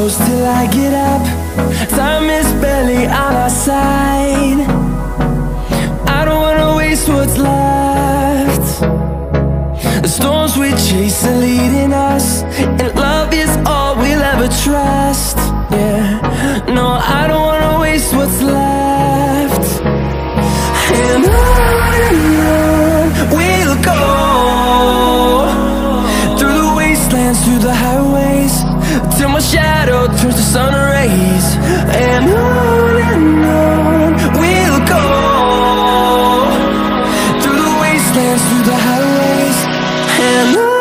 close till I get up. Time is barely on our side. I don't wanna waste what's left. The storms we chase are leading us, and love is all we'll ever trust. Yeah, no, I don't wanna waste what's left. And on we'll go, through the wastelands, through the highways, till my shadow turns to sun rays. And on we'll go, through the wastelands, through the highways, and on.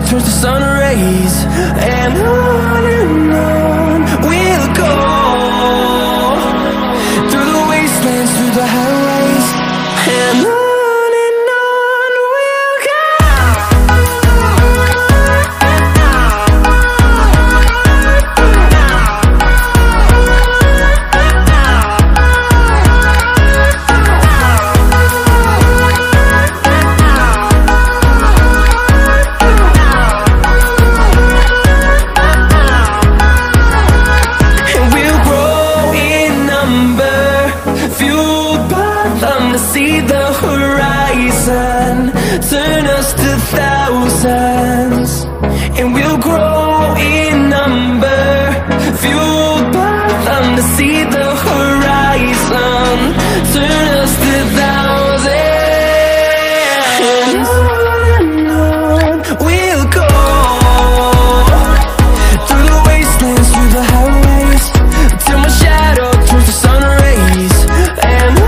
Turns to sun rays, and on we'll go, through the wastelands, through the highways, and on we'll go. See the horizon, turn us to thousands, and we'll grow in number, fueled by them to see the horizon, turn us to thousands, and on we'll go, through the wastelands, through the highways, till my shadow turns to sun rays, and on.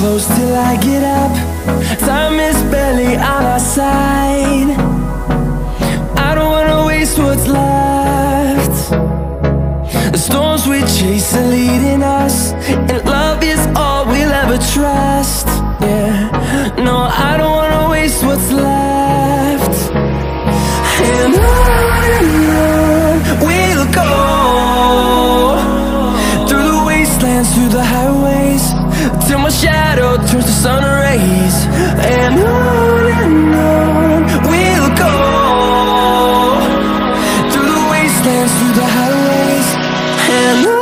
Close till I get up. Time is barely on our side. I don't wanna waste what's left. The storms we chase are leading us, and love is all we'll ever trust. Yeah, no, I don't wanna waste what's left. And on we'll go, through the wastelands, through the highways, till my shadow turns to sun rays, and on we'll go, through the wastelands, through the highways, and on.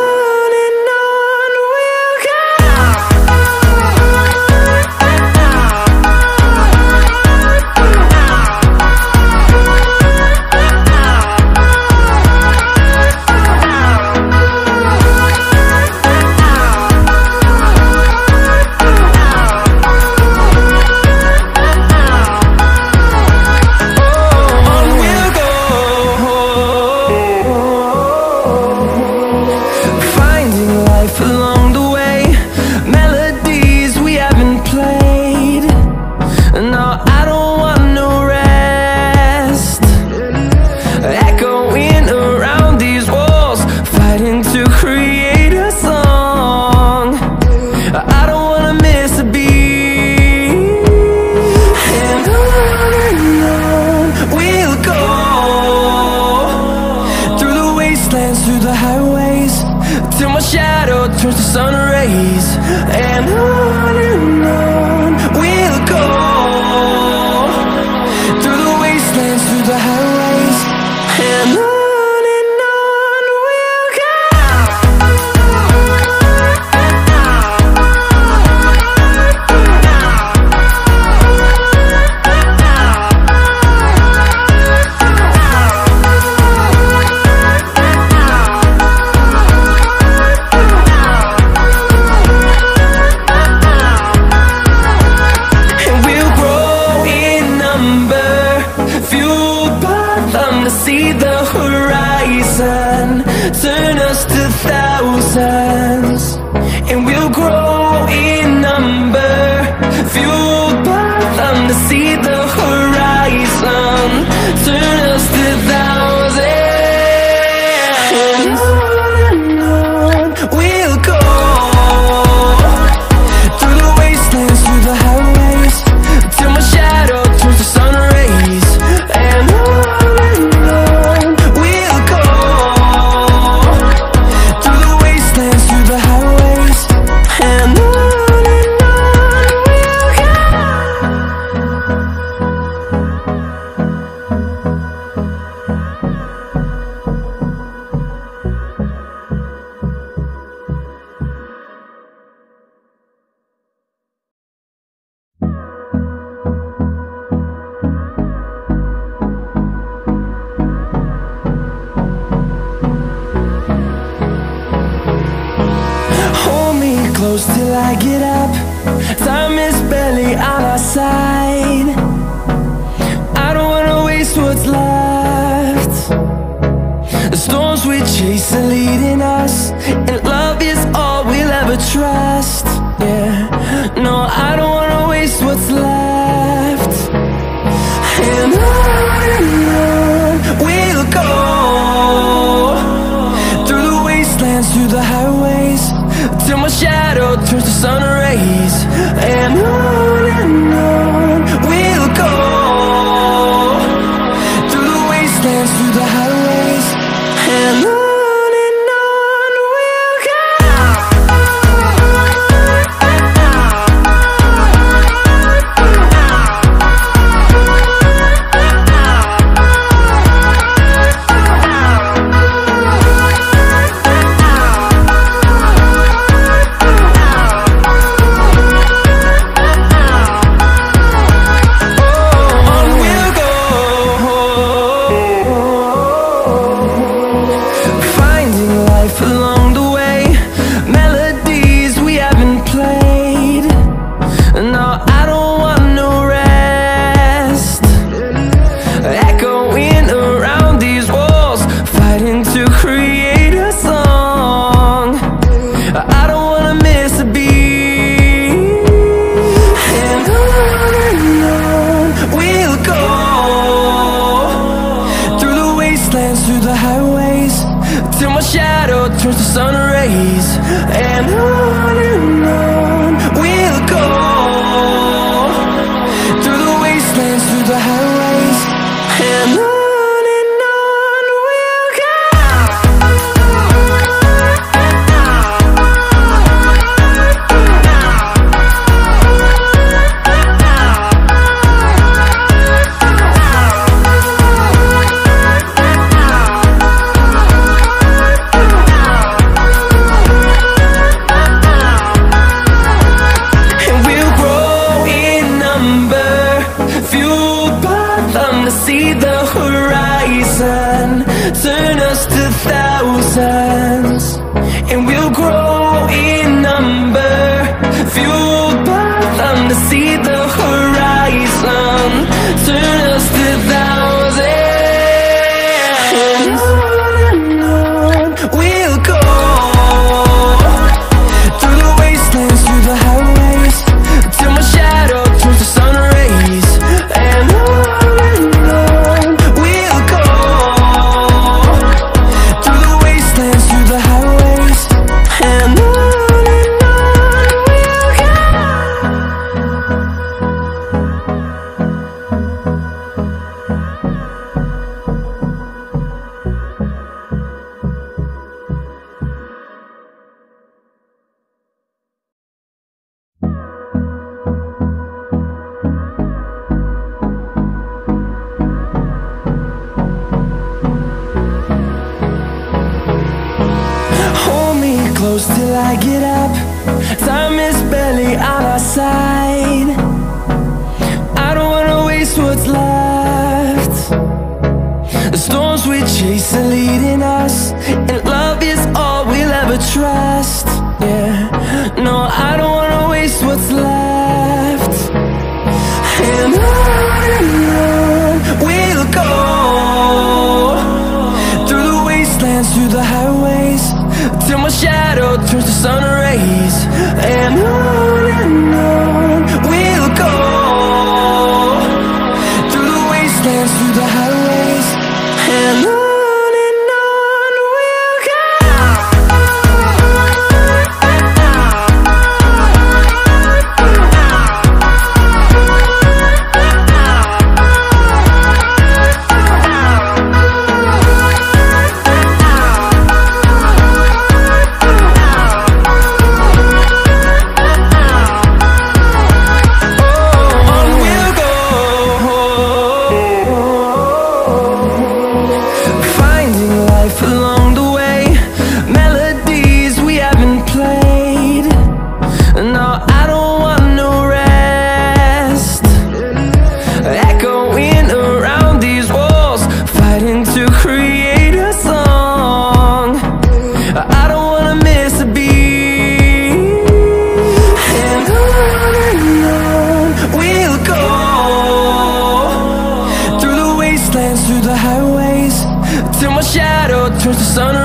to see the horizon, turn us to thousands. And on we'll go, through the wastelands, through the highways, till my shadow turns to sun rays. And on we'll go, through the wastelands, through the highways. And on we'll go. Hold me close till I get up. Time is barely on our side. I don't wanna waste what's left. The storms we chase are leading us, and love is all we'll ever trust. Yeah, no, I don't wanna waste what's left. And on we'll go, through the wastelands, through the highways, till my shadow turns to sun rays. And on we'll go, through the wastelands, through the highways. And on we'll go. Finding life along the way, melodies we haven't played. No, I don't want no rest. Echoing around these walls, fighting to create a song. I don't wanna miss a beat. And on we'll go, through the wastelands, through the highways, till my shadow turns to sun rays. And on we'll go, through the wastelands, through the highways. And on we'll go. And we'll grow in number, fueled by them to see the horizon, turn us to thousands. And we'll grow in number, fueled by them to see the horizon, turn us to thousands. And on we'll go, through the wastelands, through the highways, till my shadow turns to sun rays. And on we'll go, through the wastelands, through the highways. And on we'll go. Hold me close till I get up. Time is barely on our side. I don't wanna waste what's left. The storms we chase are leading us, and love is all we'll ever trust. Yeah, no, I don't wanna waste what's left. And on we'll go, through the wastelands, through the highways, till my shadow turns to sun rays. And on we'll go, wastelands, through the highways, and on we'll go. Along the way, melodies we haven't played. No, I don't want no rest. Echoing around these walls, fighting to create a song. I don't wanna miss a beat. And on we'll go, through the wastelands, through the highways, till my shadow turns to sun